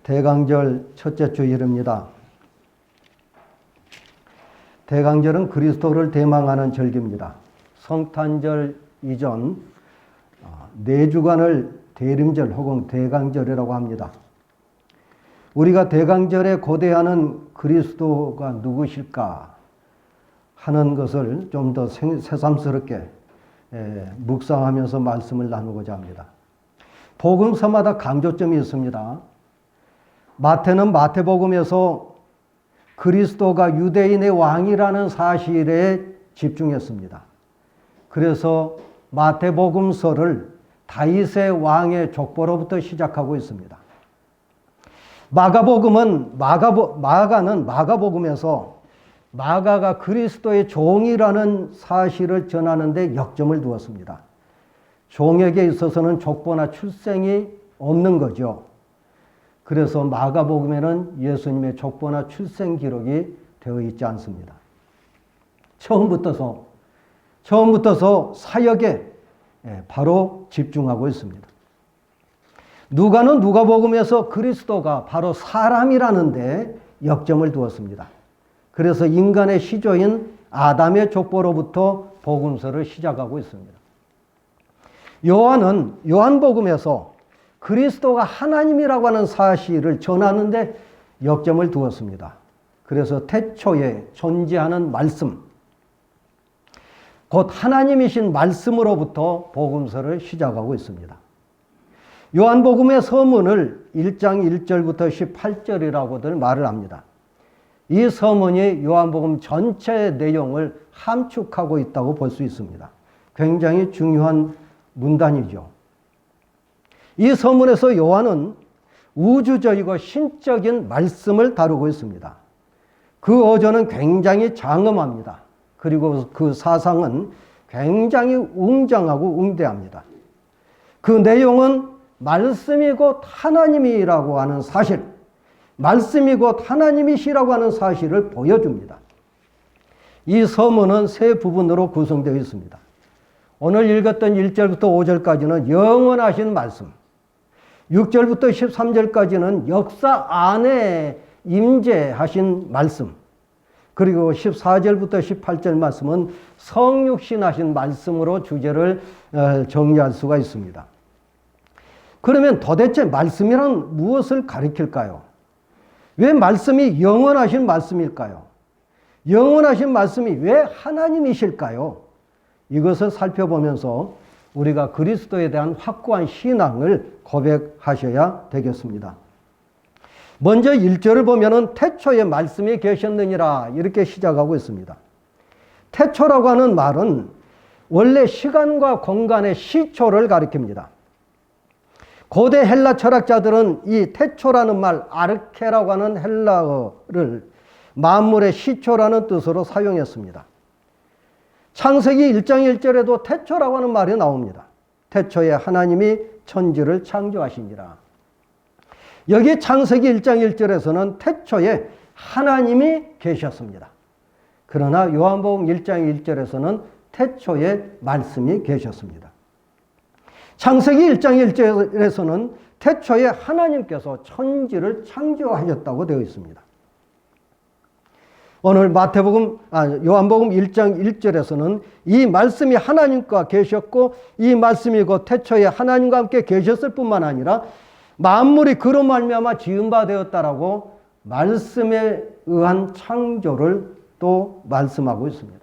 대강절 첫째 주일입니다. 대강절은 그리스도를 대망하는 절기입니다. 성탄절 이전 4주간을 대림절 혹은 대강절이라고 합니다. 우리가 대강절에 고대하는 그리스도가 누구실까 하는 것을 좀 더 새삼스럽게 묵상하면서 말씀을 나누고자 합니다. 복음서마다 강조점이 있습니다. 마태는 마태복음에서 그리스도가 유대인의 왕이라는 사실에 집중했습니다. 그래서 마태복음서를 다윗의 왕의 족보로부터 시작하고 있습니다. 마가복음은 마가는 마가복음에서 마가가 그리스도의 종이라는 사실을 전하는 데 역점을 두었습니다. 종에게 있어서는 족보나 출생이 없는 거죠. 그래서 마가복음에는 예수님의 족보나 출생 기록이 되어 있지 않습니다. 처음부터 사역에 바로 집중하고 있습니다. 누가는 누가복음에서 그리스도가 바로 사람이라는 데 역점을 두었습니다. 그래서 인간의 시조인 아담의 족보로부터 복음서를 시작하고 있습니다. 요한은 요한복음에서 그리스도가 하나님이라고 하는 사실을 전하는데 역점을 두었습니다. 그래서 태초에 존재하는 말씀, 곧 하나님이신 말씀으로부터 복음서를 시작하고 있습니다. 요한복음의 서문을 1장 1절부터 18절이라고들 말을 합니다. 이 서문이 요한복음 전체의 내용을 함축하고 있다고 볼 수 있습니다. 굉장히 중요한 문단이죠. 이 서문에서 요한은 우주적이고 신적인 말씀을 다루고 있습니다. 그 어조는 굉장히 장엄합니다. 그리고 그 사상은 굉장히 웅장하고 웅대합니다. 그 내용은 말씀이 곧 하나님이라고 하는 사실, 말씀이 곧 하나님이시라고 하는 사실을 보여줍니다. 이 서문은 세 부분으로 구성되어 있습니다. 오늘 읽었던 1절부터 5절까지는 영원하신 말씀, 6절부터 13절까지는 역사 안에 임재하신 말씀, 그리고 14절부터 18절 말씀은 성육신하신 말씀으로 주제를 정리할 수가 있습니다. 그러면 도대체 말씀이란 무엇을 가리킬까요? 왜 말씀이 영원하신 말씀일까요? 영원하신 말씀이 왜 하나님이실까요? 이것을 살펴보면서 우리가 그리스도에 대한 확고한 신앙을 고백하셔야 되겠습니다. 먼저 1절을 보면은 태초에 말씀이 계셨느니라 이렇게 시작하고 있습니다. 태초라고 하는 말은 원래 시간과 공간의 시초를 가리킵니다. 고대 헬라 철학자들은 이 태초라는 말, 아르케라고 하는 헬라어를 만물의 시초라는 뜻으로 사용했습니다. 창세기 1장 1절에도 태초라고 하는 말이 나옵니다. 태초에 하나님이 천지를 창조하시니라. 여기 창세기 1장 1절에서는 태초에 하나님이 계셨습니다. 그러나 요한복음 1장 1절에서는 태초에 말씀이 계셨습니다. 창세기 1장 1절에서는 태초에 하나님께서 천지를 창조하셨다고 되어 있습니다. 오늘 요한복음 1장 1절에서는 이 말씀이 하나님과 계셨고 이 말씀이 곧 태초에 하나님과 함께 계셨을 뿐만 아니라 만물이 그로 말미암아 지은 바 되었다라고 말씀에 의한 창조를 또 말씀하고 있습니다.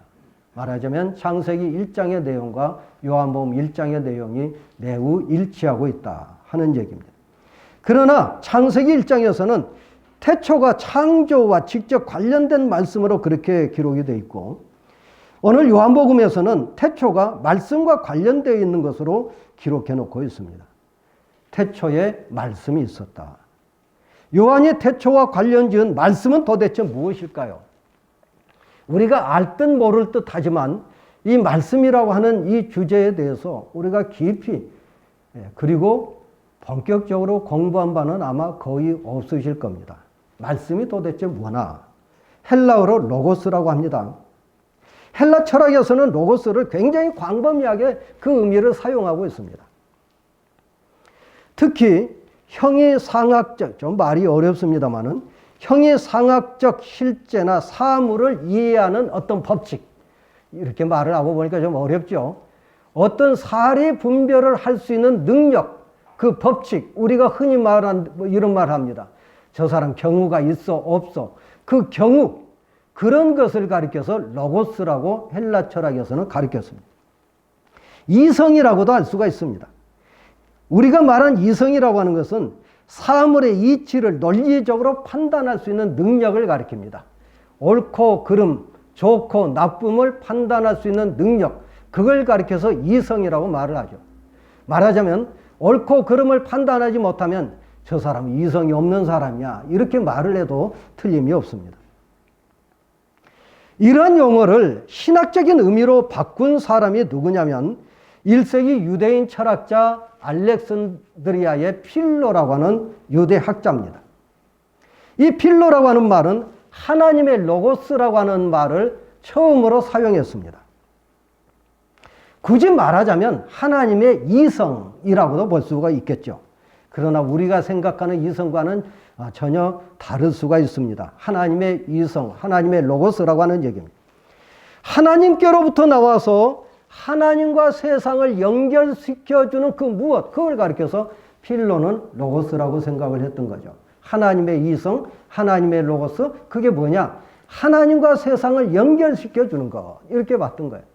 말하자면 창세기 1장의 내용과 요한복음 1장의 내용이 매우 일치하고 있다 하는 얘기입니다. 그러나 창세기 1장에서는 태초가 창조와 직접 관련된 말씀으로 그렇게 기록이 되어 있고 오늘 요한복음에서는 태초가 말씀과 관련되어 있는 것으로 기록해 놓고 있습니다. 태초에 말씀이 있었다. 요한이 태초와 관련 지은 말씀은 도대체 무엇일까요? 우리가 알 듯 모를 듯 하지만 이 말씀이라고 하는 이 주제에 대해서 우리가 깊이 그리고 본격적으로 공부한 바는 아마 거의 없으실 겁니다. 말씀이 도대체 뭐나? 헬라어로 로고스라고 합니다. 헬라 철학에서는 로고스를 굉장히 광범위하게 그 의미를 사용하고 있습니다. 특히 형이상학적, 좀 말이 어렵습니다만은 형이상학적 실제나 사물을 이해하는 어떤 법칙, 이렇게 말을 하고 보니까 좀 어렵죠. 어떤 사리 분별을 할 수 있는 능력, 그 법칙, 우리가 흔히 말한 이런 말 합니다. 저 사람 경우가 있어 없어, 그 경우, 그런 것을 가리켜서 로고스라고 헬라 철학에서는 가리켰습니다. 이성이라고도 할 수가 있습니다. 우리가 말한 이성이라고 하는 것은 사물의 이치를 논리적으로 판단할 수 있는 능력을 가리킵니다. 옳고 그름, 좋고 나쁨을 판단할 수 있는 능력, 그걸 가리켜서 이성이라고 말을 하죠. 말하자면 옳고 그름을 판단하지 못하면 저 사람은 이성이 없는 사람이야, 이렇게 말을 해도 틀림이 없습니다. 이런 용어를 신학적인 의미로 바꾼 사람이 누구냐면 1세기 유대인 철학자 알렉산드리아의 필로라고 하는 유대 학자입니다. 이 필로라고 하는 말은 하나님의 로고스라고 하는 말을 처음으로 사용했습니다. 굳이 말하자면 하나님의 이성이라고도 볼 수가 있겠죠. 그러나 우리가 생각하는 이성과는 전혀 다를 수가 있습니다. 하나님의 이성, 하나님의 로고스라고 하는 얘기입니다. 하나님께로부터 나와서 하나님과 세상을 연결시켜주는 그 무엇, 그걸 가리켜서 필로는 로고스라고 생각을 했던 거죠. 하나님의 이성, 하나님의 로고스, 그게 뭐냐? 하나님과 세상을 연결시켜주는 것, 이렇게 봤던 거예요.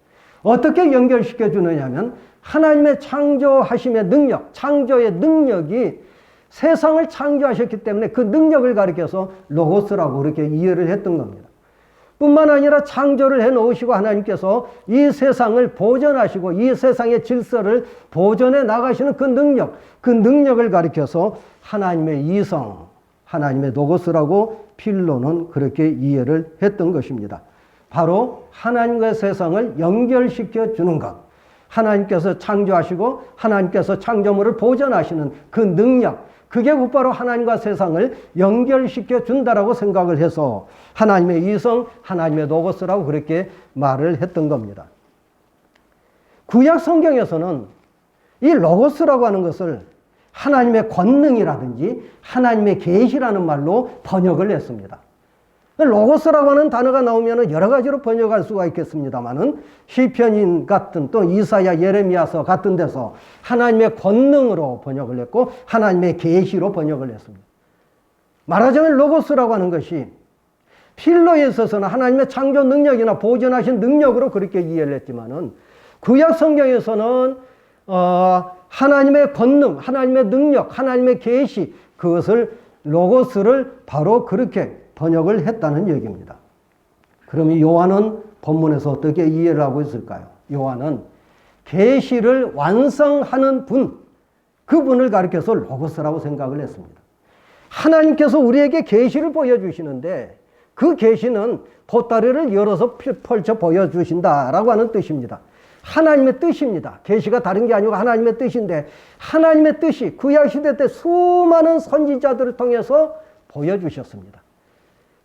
어떻게 연결시켜주느냐 하면 하나님의 창조하심의 능력, 창조의 능력이 세상을 창조하셨기 때문에 그 능력을 가리켜서 로고스라고 그렇게 이해를 했던 겁니다. 뿐만 아니라 창조를 해놓으시고 하나님께서 이 세상을 보존하시고 이 세상의 질서를 보존해 나가시는 그 능력, 그 능력을 가리켜서 하나님의 이성, 하나님의 로고스라고 필로는 그렇게 이해를 했던 것입니다. 바로 하나님과 세상을 연결시켜 주는 것, 하나님께서 창조하시고 하나님께서 창조물을 보존하시는 그 능력, 그게 곧바로 하나님과 세상을 연결시켜 준다라고 생각을 해서 하나님의 이성, 하나님의 로고스라고 그렇게 말을 했던 겁니다. 구약 성경에서는 이 로고스라고 하는 것을 하나님의 권능이라든지 하나님의 계시라는 말로 번역을 했습니다. 로고스라고 하는 단어가 나오면 여러 가지로 번역할 수가 있겠습니다만은 시편인 같은 또 이사야, 예레미야서 같은 데서 하나님의 권능으로 번역을 했고 하나님의 계시로 번역을 했습니다. 말하자면 로고스라고 하는 것이 필로에 있어서는 하나님의 창조 능력이나 보존하신 능력으로 그렇게 이해를 했지만은 구약 성경에서는 하나님의 권능, 하나님의 능력, 하나님의 계시, 그것을 로고스를 바로 그렇게 번역을 했다는 얘기입니다. 그럼 요한은 본문에서 어떻게 이해를 하고 있을까요? 요한은 계시를 완성하는 분, 그분을 가리켜서 로고스라고 생각을 했습니다. 하나님께서 우리에게 계시를 보여주시는데 그 계시는 보따리를 열어서 펼쳐 보여주신다라고 하는 뜻입니다. 하나님의 뜻입니다. 계시가 다른 게 아니고 하나님의 뜻인데 하나님의 뜻이 구약시대 때 수많은 선지자들을 통해서 보여주셨습니다.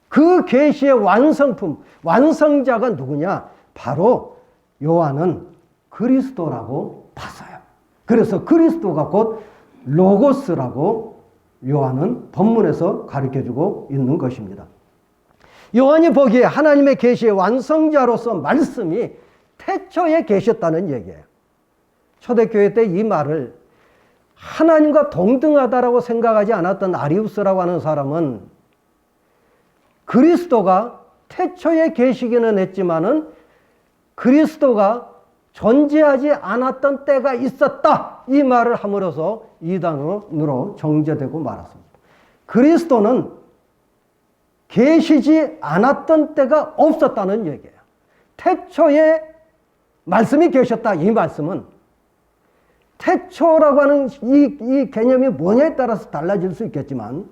그 계시의 완성품, 완성자가 누구냐? 바로 요한은 그리스도라고 봤어요. 그래서 그리스도가 곧 로고스라고 요한은 본문에서 가르쳐주고 있는 것입니다. 요한이 보기에 하나님의 계시의 완성자로서 말씀이 태초에 계셨다는 얘기예요. 초대교회 때 이 말을 하나님과 동등하다라고 생각하지 않았던 아리우스라고 하는 사람은 그리스도가 태초에 계시기는 했지만은 그리스도가 존재하지 않았던 때가 있었다, 이 말을 함으로써 이단으로 정죄되고 말았습니다. 그리스도는 계시지 않았던 때가 없었다는 얘기예요. 태초에 말씀이 계셨다, 이 말씀은 태초라고 하는 이 개념이 뭐냐에 따라서 달라질 수 있겠지만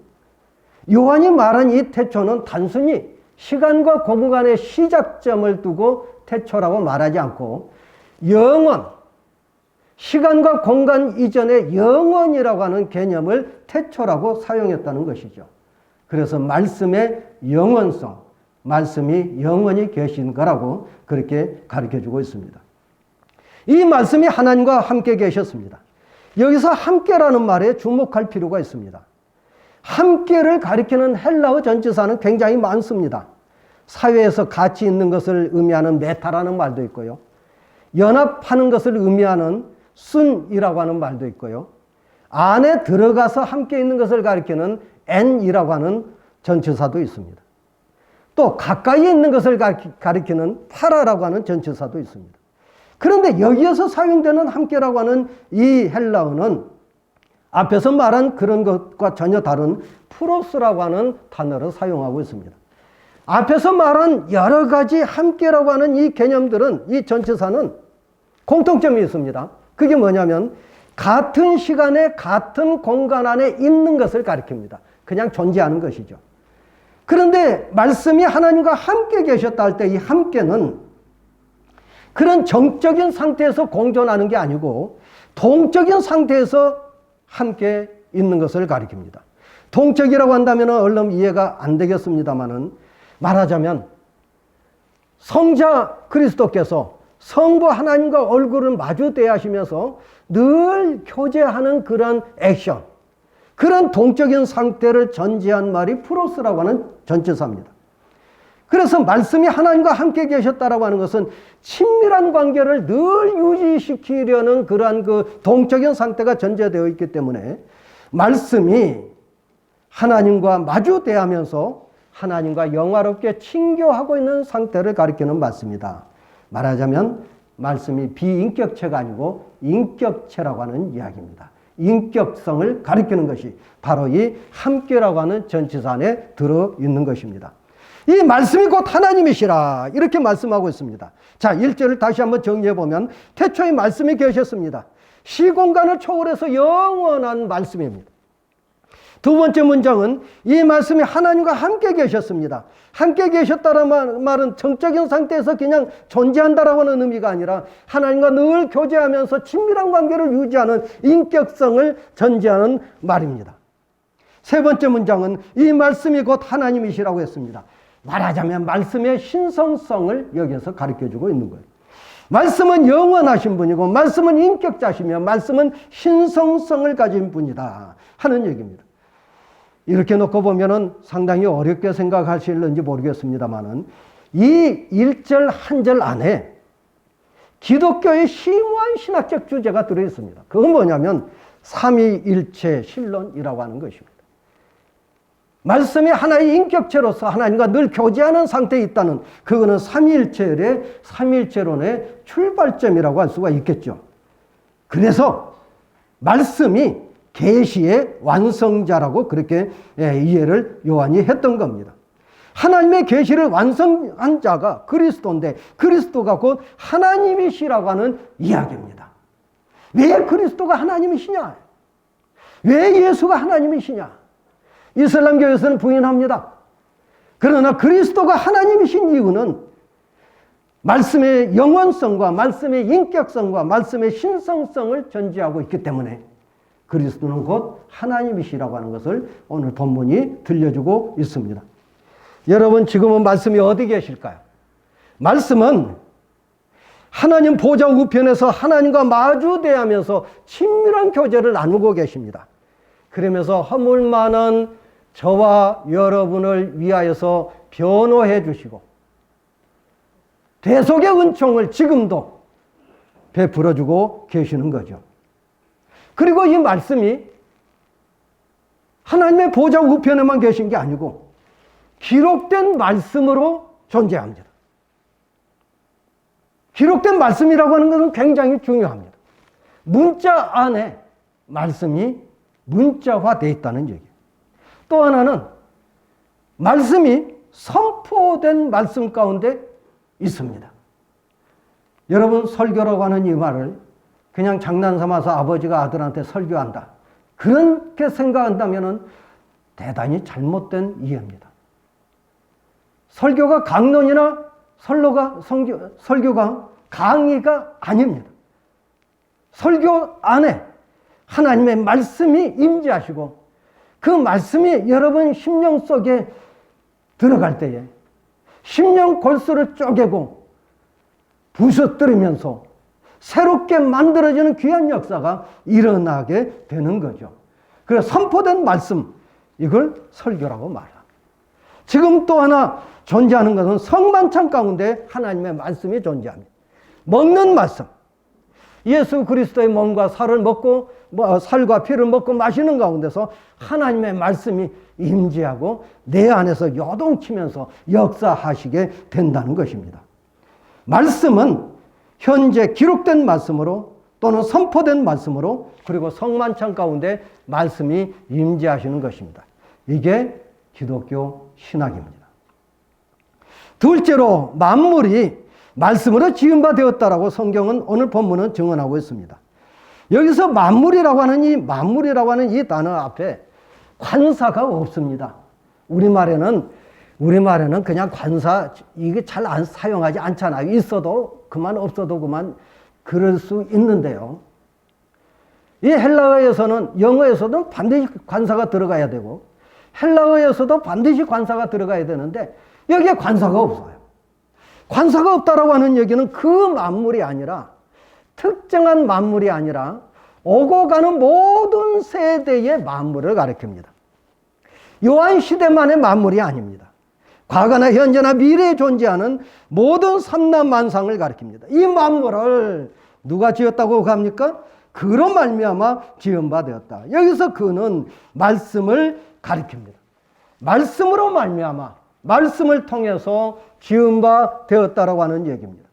요한이 말한 이 태초는 단순히 시간과 공간의 시작점을 두고 태초라고 말하지 않고 영원, 시간과 공간 이전의 영원이라고 하는 개념을 태초라고 사용했다는 것이죠. 그래서 말씀의 영원성, 말씀이 영원히 계신 거라고 그렇게 가르쳐주고 있습니다. 이 말씀이 하나님과 함께 계셨습니다. 여기서 함께라는 말에 주목할 필요가 있습니다. 함께를 가리키는 헬라어 전치사는 굉장히 많습니다. 사회에서 같이 있는 것을 의미하는 메타라는 말도 있고요. 연합하는 것을 의미하는 순이라고 하는 말도 있고요. 안에 들어가서 함께 있는 것을 가리키는 n이라고 하는 전치사도 있습니다. 또 가까이 있는 것을 가리키는 파라라고 하는 전치사도 있습니다. 그런데 여기에서 사용되는 함께라고 하는 이 헬라어는 앞에서 말한 그런 것과 전혀 다른 프로스라고 하는 단어를 사용하고 있습니다. 앞에서 말한 여러 가지 함께라고 하는 이 개념들은, 이 전치사는 공통점이 있습니다. 그게 뭐냐면 같은 시간에 같은 공간 안에 있는 것을 가리킵니다. 그냥 존재하는 것이죠. 그런데 말씀이 하나님과 함께 계셨다 할 때 이 함께는 그런 정적인 상태에서 공존하는 게 아니고 동적인 상태에서 함께 있는 것을 가리킵니다. 동적이라고 한다면 얼른 이해가 안 되겠습니다만은, 말하자면 성자 그리스도께서 성부 하나님과 얼굴을 마주 대하시면서 늘 교제하는 그런 액션, 그런 동적인 상태를 전제한 말이 프로스라고 하는 전치사입니다. 그래서 말씀이 하나님과 함께 계셨다라고 하는 것은 친밀한 관계를 늘 유지시키려는 그러한 그 동적인 상태가 전제되어 있기 때문에 말씀이 하나님과 마주 대하면서 하나님과 영화롭게 친교하고 있는 상태를 가리키는 말씀이다. 말하자면 말씀이 비인격체가 아니고 인격체라고 하는 이야기입니다. 인격성을 가리키는 것이 바로 이 함께라고 하는 전치사 안에 들어있는 것입니다. 이 말씀이 곧 하나님이시라 이렇게 말씀하고 있습니다. 자, 1절을 다시 한번 정리해보면 태초에 말씀이 계셨습니다. 시공간을 초월해서 영원한 말씀입니다. 두 번째 문장은 이 말씀이 하나님과 함께 계셨습니다. 함께 계셨다는 말은 정적인 상태에서 그냥 존재한다라고 하는 의미가 아니라 하나님과 늘 교제하면서 친밀한 관계를 유지하는 인격성을 전제하는 말입니다. 세 번째 문장은 이 말씀이 곧 하나님이시라고 했습니다. 말하자면 말씀의 신성성을 여기서 가르쳐주고 있는 거예요. 말씀은 영원하신 분이고 말씀은 인격자시며 말씀은 신성성을 가진 분이다 하는 얘기입니다. 이렇게 놓고 보면은 상당히 어렵게 생각하실는지 모르겠습니다만은 이 1절 한 절 안에 기독교의 심오한 신학적 주제가 들어있습니다. 그건 뭐냐면 삼위일체 신론이라고 하는 것입니다. 말씀이 하나의 인격체로서 하나님과 늘 교제하는 상태에 있다는, 그거는 삼위일체론의 출발점이라고 할 수가 있겠죠. 그래서 말씀이 계시의 완성자라고 그렇게 이해를 요한이 했던 겁니다. 하나님의 계시를 완성한 자가 그리스도인데 그리스도가 곧 하나님이시라고 하는 이야기입니다. 왜 그리스도가 하나님이시냐? 왜 예수가 하나님이시냐? 이슬람교에서는 부인합니다. 그러나 그리스도가 하나님이신 이유는 말씀의 영원성과 말씀의 인격성과 말씀의 신성성을 전제하고 있기 때문에 그리스도는 곧 하나님이시라고 하는 것을 오늘 본문이 들려주고 있습니다. 여러분, 지금은 말씀이 어디 계실까요? 말씀은 하나님 보좌 우편에서 하나님과 마주 대하면서 친밀한 교제를 나누고 계십니다. 그러면서 허물 많은 저와 여러분을 위하여서 변호해 주시고 대속의 은총을 지금도 베풀어 주고 계시는 거죠. 그리고 이 말씀이 하나님의 보좌 우편에만 계신 게 아니고 기록된 말씀으로 존재합니다. 기록된 말씀이라고 하는 것은 굉장히 중요합니다. 문자 안에 말씀이 문자화되어 있다는 얘기예요. 또 하나는 말씀이 선포된 말씀 가운데 있습니다. 여러분, 설교라고 하는 이 말을 그냥 장난삼아서 아버지가 아들한테 설교한다, 그렇게 생각한다면 대단히 잘못된 이해입니다. 설교가 강론이나 설교가 강의가 아닙니다. 설교 안에 하나님의 말씀이 임재하시고 그 말씀이 여러분 심령 속에 들어갈 때에 심령 골수를 쪼개고 부서뜨리면서 새롭게 만들어지는 귀한 역사가 일어나게 되는 거죠. 그래서 선포된 말씀, 이걸 설교라고 말합니다. 지금 또 하나 존재하는 것은 성만찬 가운데 하나님의 말씀이 존재합니다. 먹는 말씀. 예수 그리스도의 몸과 살을 먹고 살과 피를 먹고 마시는 가운데서 하나님의 말씀이 임재하고 내 안에서 요동치면서 역사하시게 된다는 것입니다. 말씀은 현재 기록된 말씀으로 또는 선포된 말씀으로 그리고 성만찬 가운데 말씀이 임재하시는 것입니다. 이게 기독교 신학입니다. 둘째로 만물이 말씀으로 지은 바 되었다라고 성경은 오늘 본문은 증언하고 있습니다. 여기서 만물이라고 하는 이 단어 앞에 관사가 없습니다. 우리말에는 그냥 관사, 이게 잘 안 사용하지 않잖아요. 있어도 그만, 없어도 그만, 그럴 수 있는데요. 이 헬라어에서는, 영어에서도 반드시 관사가 들어가야 되고, 헬라어에서도 반드시 관사가 들어가야 되는데, 여기에 관사가 없어요. 관사가 없다라고 하는 얘기는 그 만물이 아니라, 특정한 만물이 아니라, 오고 가는 모든 세대의 만물을 가리킵니다. 요한 시대만의 만물이 아닙니다. 과거나 현재나 미래에 존재하는 모든 삼라만상을 가리킵니다. 이 만물을 누가 지었다고 합니까? 그로 말미암아 지은 바 되었다. 여기서 그는 말씀을 가리킵니다. 말씀으로 말미암아, 말씀을 통해서 지은 바 되었다라고 하는 얘기입니다.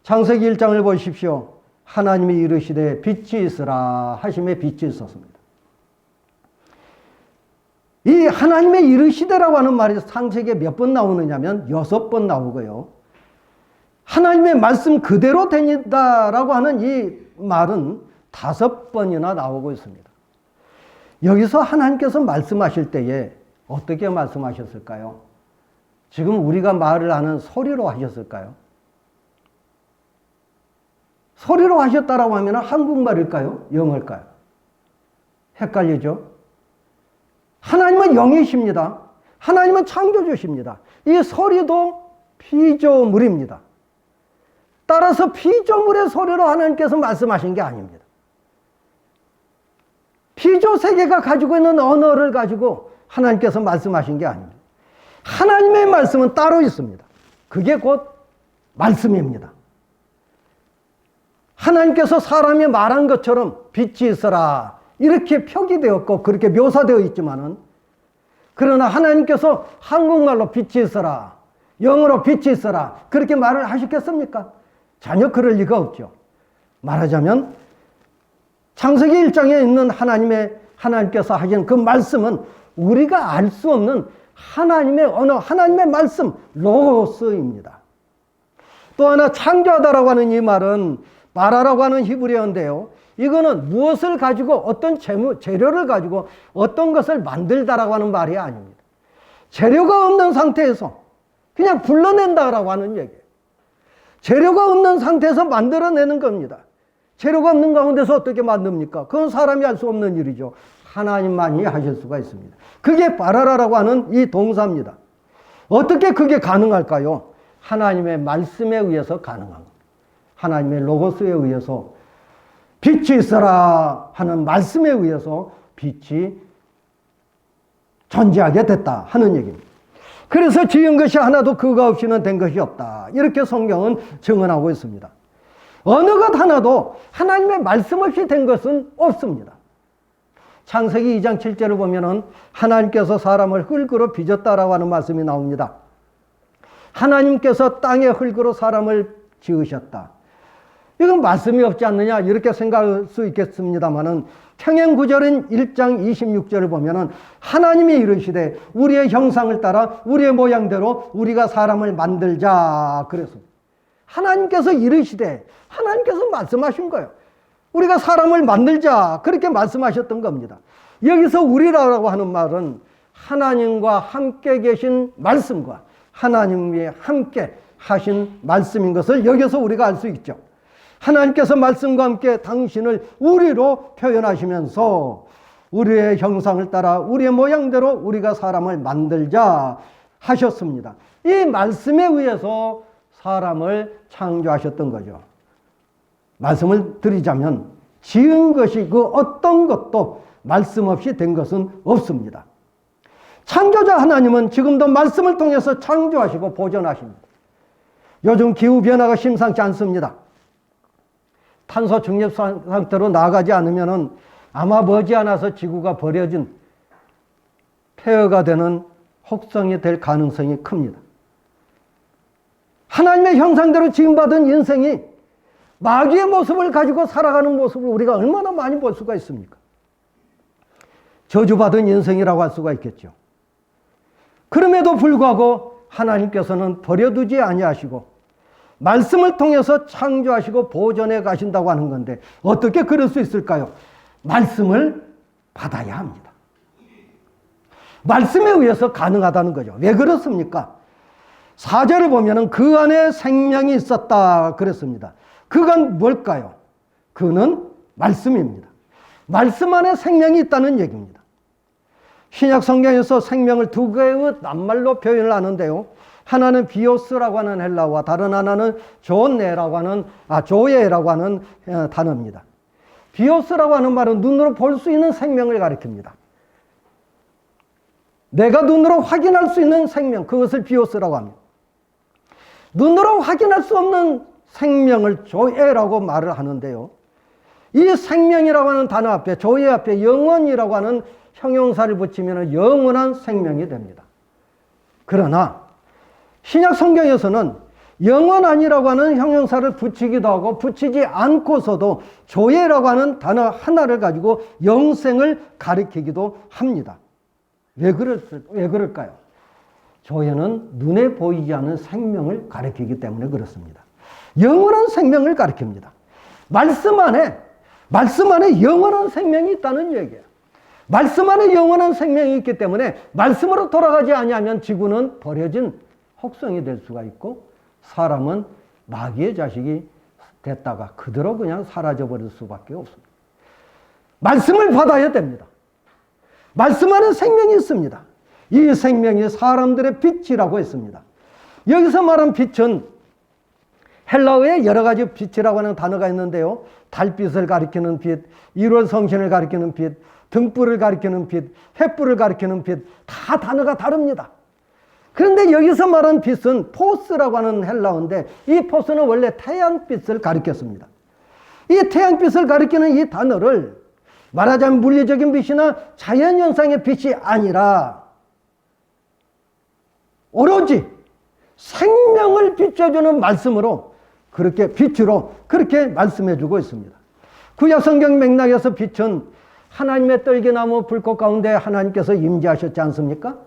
창세기 1장을 보십시오. 하나님이 이르시되 빛이 있으라 하심에 빛이 있었습니다. 이 하나님의 이르시되라고 하는 말이 창세기에 몇 번 나오느냐면 6번 나오고요. 하나님의 말씀 그대로 되니다라고 하는 이 말은 5번이나 나오고 있습니다. 여기서 하나님께서 말씀하실 때에 어떻게 말씀하셨을까요? 지금 우리가 말을 하는 소리로 하셨을까요? 소리로 하셨다라고 하면 한국말일까요? 영어일까요? 헷갈리죠? 하나님은 영이십니다. 하나님은 창조주십니다. 이 소리도 피조물입니다. 따라서 피조물의 소리로 하나님께서 말씀하신 게 아닙니다. 피조세계가 가지고 있는 언어를 가지고 하나님께서 말씀하신 게 아닙니다. 하나님의 말씀은 따로 있습니다. 그게 곧 말씀입니다. 하나님께서 사람이 말한 것처럼 빛이 있어라 이렇게 표기되었고 그렇게 묘사되어 있지만은, 그러나 하나님께서 한국말로 빛이 있어라, 영어로 빛이 있어라 그렇게 말을 하셨겠습니까? 전혀 그럴 리가 없죠. 말하자면 창세기 1장에 있는 하나님께서 하신 그 말씀은 우리가 알 수 없는 하나님의 언어, 하나님의 말씀, 로고스입니다. 또 하나 창조하다라고 하는 이 말은 바라라고 하는 히브리어인데요. 이거는 무엇을 가지고 어떤 재료를 가지고 어떤 것을 만들다라고 하는 말이 아닙니다. 재료가 없는 상태에서 그냥 불러낸다라고 하는 얘기예요. 재료가 없는 상태에서 만들어내는 겁니다. 재료가 없는 가운데서 어떻게 만듭니까? 그건 사람이 할 수 없는 일이죠. 하나님만이 하실 수가 있습니다. 그게 바라라라고 하는 이 동사입니다. 어떻게 그게 가능할까요? 하나님의 말씀에 의해서 가능한 겁니다. 하나님의 로고스에 의해서 빛이 있어라 하는 말씀에 의해서 빛이 존재하게 됐다 하는 얘기입니다. 그래서 지은 것이 하나도 그가 없이는 된 것이 없다. 이렇게 성경은 증언하고 있습니다. 어느 것 하나도 하나님의 말씀 없이 된 것은 없습니다. 창세기 2장 7절을 보면은 하나님께서 사람을 흙으로 빚었다라고 하는 말씀이 나옵니다. 하나님께서 땅의 흙으로 사람을 지으셨다. 이건 말씀이 없지 않느냐 이렇게 생각할 수 있겠습니다만은 청행구절인 1장 26절을 보면은 하나님이 이르시되 우리의 형상을 따라 우리의 모양대로 우리가 사람을 만들자 그랬습니다. 하나님께서 이르시되 하나님께서 말씀하신 거예요. 우리가 사람을 만들자 그렇게 말씀하셨던 겁니다. 여기서 우리라고 하는 말은 하나님과 함께 계신 말씀과 하나님이 함께 하신 말씀인 것을 여기서 우리가 알 수 있죠. 하나님께서 말씀과 함께 당신을 우리로 표현하시면서 우리의 형상을 따라 우리의 모양대로 우리가 사람을 만들자 하셨습니다. 이 말씀에 의해서 사람을 창조하셨던 거죠. 말씀을 드리자면 지은 것이 그 어떤 것도 말씀 없이 된 것은 없습니다. 창조자 하나님은 지금도 말씀을 통해서 창조하시고 보존하십니다. 요즘 기후변화가 심상치 않습니다. 탄소 중립 상태로 나아가지 않으면 아마 머지않아서 지구가 버려진 폐허가 되는 혹성이 될 가능성이 큽니다. 하나님의 형상대로 지음받은 인생이 마귀의 모습을 가지고 살아가는 모습을 우리가 얼마나 많이 볼 수가 있습니까? 저주받은 인생이라고 할 수가 있겠죠. 그럼에도 불구하고 하나님께서는 버려두지 아니하시고 말씀을 통해서 창조하시고 보존해 가신다고 하는 건데 어떻게 그럴 수 있을까요? 말씀을 받아야 합니다. 말씀에 의해서 가능하다는 거죠. 왜 그렇습니까? 4절을 보면은 그 안에 생명이 있었다 그랬습니다. 그가 뭘까요? 그는 말씀입니다. 말씀 안에 생명이 있다는 얘기입니다. 신약 성경에서 생명을 두 개의 낱말로 표현을 하는데요. 하나는 비오스라고 하는 헬라어와 다른 하나는 조예라고 하는 단어입니다. 비오스라고 하는 말은 눈으로 볼 수 있는 생명을 가리킵니다. 내가 눈으로 확인할 수 있는 생명, 그것을 비오스라고 합니다. 눈으로 확인할 수 없는 생명을 조예라고 말을 하는데요. 이 생명이라고 하는 단어 앞에, 조예 앞에 영원이라고 하는 형용사를 붙이면 영원한 생명이 됩니다. 그러나 신약 성경에서는 영원한이라고 하는 형용사를 붙이기도 하고 붙이지 않고서도 조예라고 하는 단어 하나를 가지고 영생을 가리키기도 합니다. 왜 그럴까요? 조예는 눈에 보이지 않는 생명을 가리키기 때문에 그렇습니다. 영원한 생명을 가리킵니다. 말씀 안에 영원한 생명이 있다는 얘기예요. 말씀 안에 영원한 생명이 있기 때문에 말씀으로 돌아가지 아니하면 지구는 버려진 혹성이 될 수가 있고 사람은 마귀의 자식이 됐다가 그대로 그냥 사라져버릴 수밖에 없습니다. 말씀을 받아야 됩니다. 말씀 안에 생명이 있습니다. 이 생명이 사람들의 빛이라고 했습니다. 여기서 말한 빛은 헬라어에 여러 가지 빛이라고 하는 단어가 있는데요. 달빛을 가리키는 빛, 1월 성신을 가리키는 빛, 등불을 가리키는 빛, 횃불을 가리키는 빛, 다 단어가 다릅니다. 그런데 여기서 말한 빛은 포스라고 하는 헬라어인데 이 포스는 원래 태양빛을 가리켰습니다. 이 태양빛을 가리키는 이 단어를 말하자면 물리적인 빛이나 자연현상의 빛이 아니라 오로지 생명을 비춰주는 말씀으로 그렇게 빛으로 그렇게 말씀해주고 있습니다. 구약 성경 맥락에서 빛은 하나님의 떨기나무 불꽃 가운데 하나님께서 임재하셨지 않습니까?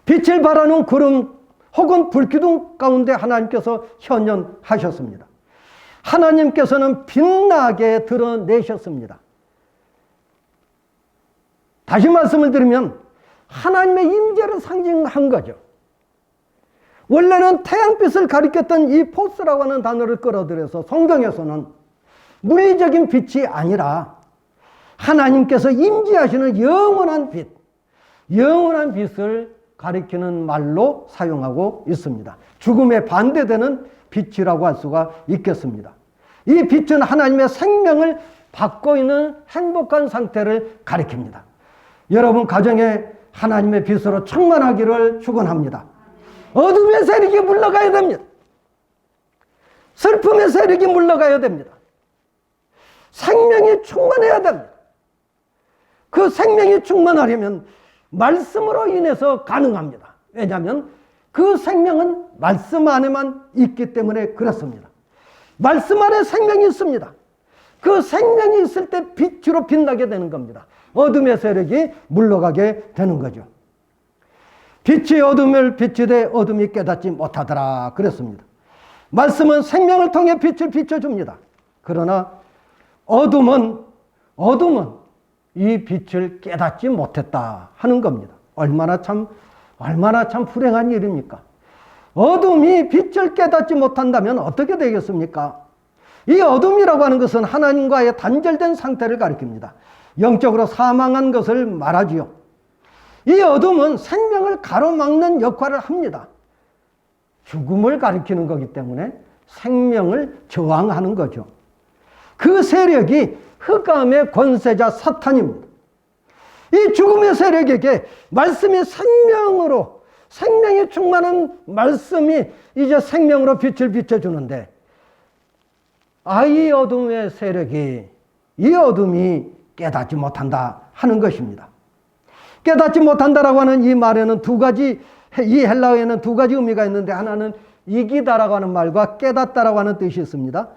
빛을 발하는 구름 혹은 불기둥 가운데 하나님께서 현현하셨습니다. 하나님께서는 빛나게 드러내셨습니다. 다시 말씀을 드리면 하나님의 임재를 상징한 거죠. 원래는 태양빛을 가리켰던 이 포스라고 하는 단어를 끌어들여서 성경에서는 물리적인 빛이 아니라 하나님께서 임재하시는 영원한 빛, 영원한 빛을 가리키는 말로 사용하고 있습니다. 죽음에 반대되는 빛이라고 할 수가 있겠습니다. 이 빛은 하나님의 생명을 받고 있는 행복한 상태를 가리킵니다. 여러분 가정에 하나님의 빛으로 충만하기를 축원합니다. 어둠의 세력이 물러가야 됩니다. 슬픔의 세력이 물러가야 됩니다. 생명이 충만해야 됩니다. 그 생명이 충만하려면 말씀으로 인해서 가능합니다. 왜냐하면 그 생명은 말씀 안에만 있기 때문에 그렇습니다. 말씀 안에 생명이 있습니다. 그 생명이 있을 때 빛으로 빛나게 되는 겁니다. 어둠의 세력이 물러가게 되는 거죠. 빛이 어둠을 비추되 어둠이 깨닫지 못하더라 그랬습니다. 말씀은 생명을 통해 빛을 비춰줍니다. 그러나 어둠은 이 빛을 깨닫지 못했다 하는 겁니다. 얼마나 참 불행한 일입니까? 어둠이 빛을 깨닫지 못한다면 어떻게 되겠습니까? 이 어둠이라고 하는 것은 하나님과의 단절된 상태를 가리킵니다. 영적으로 사망한 것을 말하지요. 이 어둠은 생명을 가로막는 역할을 합니다. 죽음을 가리키는 거기 때문에 생명을 저항하는 거죠. 그 세력이 흑암의 권세자 사탄입니다. 이 죽음의 세력에게 말씀이 생명으로, 생명이 충만한 말씀이 이제 생명으로 빛을 비춰주는데, 이 어둠의 세력이, 이 어둠이 깨닫지 못한다 하는 것입니다. 깨닫지 못한다라고 하는 이 말에는 두 가지, 이 헬라어에는 두 가지 의미가 있는데, 하나는 이기다라고 하는 말과 깨닫다라고 하는 뜻이 있습니다.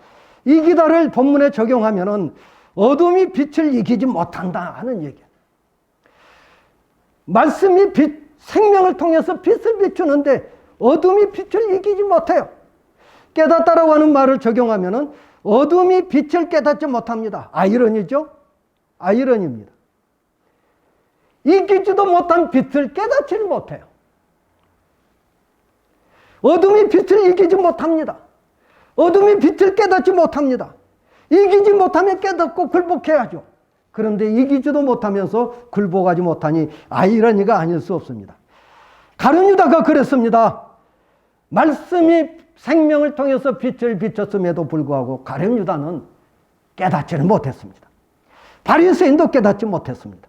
이기다를 본문에 적용하면은 어둠이 빛을 이기지 못한다 하는 얘기예요. 말씀이 생명을 통해서 빛을 비추는데 어둠이 빛을 이기지 못해요. 깨닫다라고 하는 말을 적용하면은 어둠이 빛을 깨닫지 못합니다. 아이러니죠? 아이러니입니다. 이기지도 못한 빛을 깨닫지를 못해요. 어둠이 빛을 이기지 못합니다. 어둠이 빛을 깨닫지 못합니다. 이기지 못하면 깨닫고 굴복해야죠. 그런데 이기지도 못하면서 굴복하지 못하니 아이러니가 아닐 수 없습니다. 가룟 유다가 그랬습니다. 말씀이 생명을 통해서 빛을 비췄음에도 불구하고 가룟 유다는 깨닫지는 못했습니다. 바리새인도 깨닫지 못했습니다.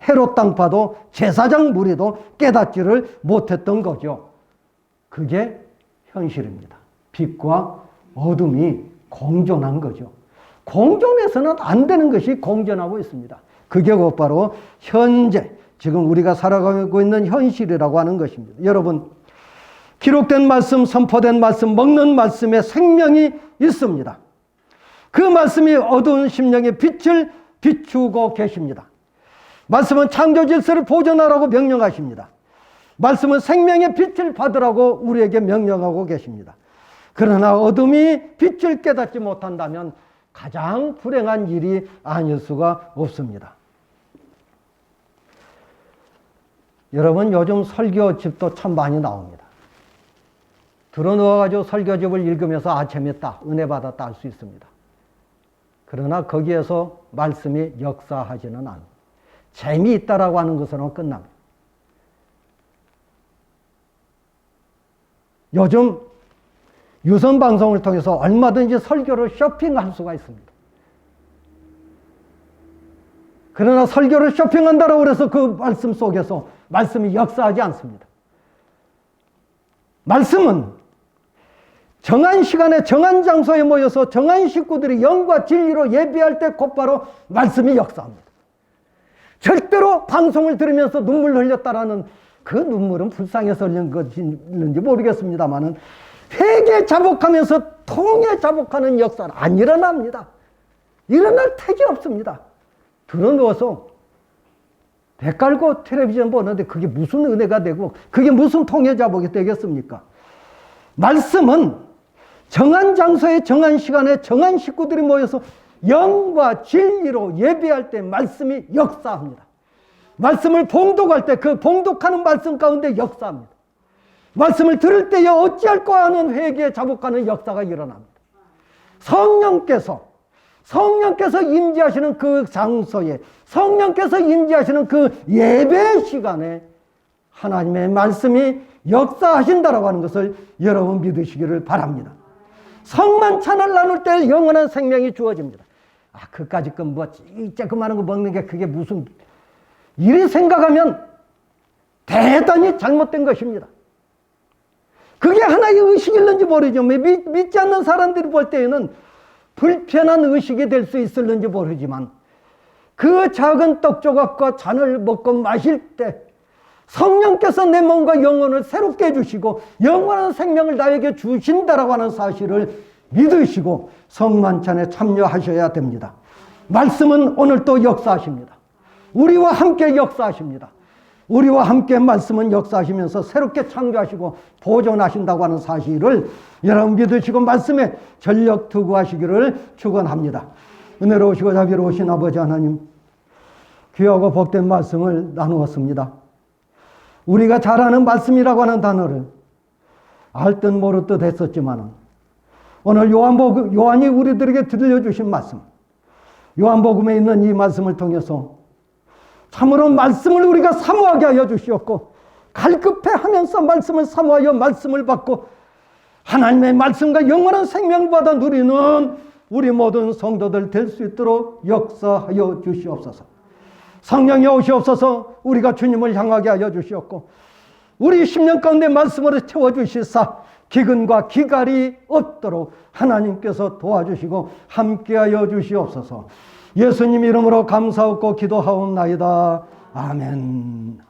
헤롯 당파도 제사장 무리도 깨닫지를 못했던 거죠. 그게 현실입니다. 빛과 어둠이 공존한 거죠. 공존해서는 안 되는 것이 공존하고 있습니다. 그게 곧바로 현재 지금 우리가 살아가고 있는 현실이라고 하는 것입니다. 여러분, 기록된 말씀, 선포된 말씀, 먹는 말씀에 생명이 있습니다. 그 말씀이 어두운 심령에 빛을 비추고 계십니다. 말씀은 창조 질서를 보존하라고 명령하십니다. 말씀은 생명의 빛을 받으라고 우리에게 명령하고 계십니다. 그러나 어둠이 빛을 깨닫지 못한다면 가장 불행한 일이 아닐 수가 없습니다. 여러분, 요즘 설교집도 참 많이 나옵니다. 들어누워가지고 설교집을 읽으면서 재밌다, 은혜 받았다 할 수 있습니다. 그러나 거기에서 말씀이 역사하지는 않습니다. 재미있다라고 하는 것으로 끝납니다. 요즘 유선방송을 통해서 얼마든지 설교를 쇼핑할 수가 있습니다. 그러나 설교를 쇼핑한다고 해서 그 말씀 속에서 말씀이 역사하지 않습니다. 말씀은 정한 시간에 정한 장소에 모여서 정한 식구들이 영과 진리로 예배할 때 곧바로 말씀이 역사합니다. 절대로 방송을 들으면서 눈물 흘렸다라는 그 눈물은 불쌍해서 흘린 것인지 모르겠습니다만은 회개 자복하면서 통해 자복하는 역사는 안 일어납니다. 일어날 택이 없습니다. 들어누워서 배 깔고 텔레비전 보는데 그게 무슨 은혜가 되고 그게 무슨 통해 자복이 되겠습니까? 말씀은 정한 장소에 정한 시간에 정한 식구들이 모여서 영과 진리로 예배할 때 말씀이 역사합니다. 말씀을 봉독할 때 그 봉독하는 말씀 가운데 역사합니다. 말씀을 들을 때에 어찌할까 하는 회개에 자복하는 역사가 일어납니다. 성령께서 임재하시는 그 장소에, 성령께서 임재하시는 그 예배 시간에 하나님의 말씀이 역사하신다라고 하는 것을 여러분 믿으시기를 바랍니다. 성만 찬을 나눌 때 영원한 생명이 주어집니다. 그까짓 건 뭐 쬐그마한 거 먹는 게 그게 무슨, 이리 생각하면 대단히 잘못된 것입니다. 그게 하나의 의식일는지 모르죠. 믿지 않는 사람들이 볼 때에는 불편한 의식이 될 수 있을는지 모르지만 그 작은 떡 조각과 잔을 먹고 마실 때 성령께서 내 몸과 영혼을 새롭게 해주시고 영원한 생명을 나에게 주신다라고 하는 사실을 믿으시고 성만찬에 참여하셔야 됩니다. 말씀은 오늘도 역사하십니다. 우리와 함께 역사하십니다. 우리와 함께 말씀은 역사하시면서 새롭게 창조하시고 보존하신다고 하는 사실을 여러분 믿으시고 말씀에 전력 투구하시기를 축원합니다. 은혜로우시고 자비로우신 아버지 하나님, 귀하고 복된 말씀을 나누었습니다. 우리가 잘 아는 말씀이라고 하는 단어를 알 듯 모를 듯 했었지만 오늘 요한이 우리들에게 들려주신 말씀, 요한복음에 있는 이 말씀을 통해서 참으로 말씀을 우리가 사모하게 하여 주시옵고 갈급해하면서 말씀을 사모하여 말씀을 받고 하나님의 말씀과 영원한 생명을 받아 누리는 우리 모든 성도들 될 수 있도록 역사하여 주시옵소서. 성령이 오시옵소서. 우리가 주님을 향하게 하여 주시옵고 우리 심령 가운데 말씀으로 채워주시사 기근과 기갈이 없도록 하나님께서 도와주시고 함께하여 주시옵소서. 예수님 이름으로 감사하고 기도하옵나이다. 아멘.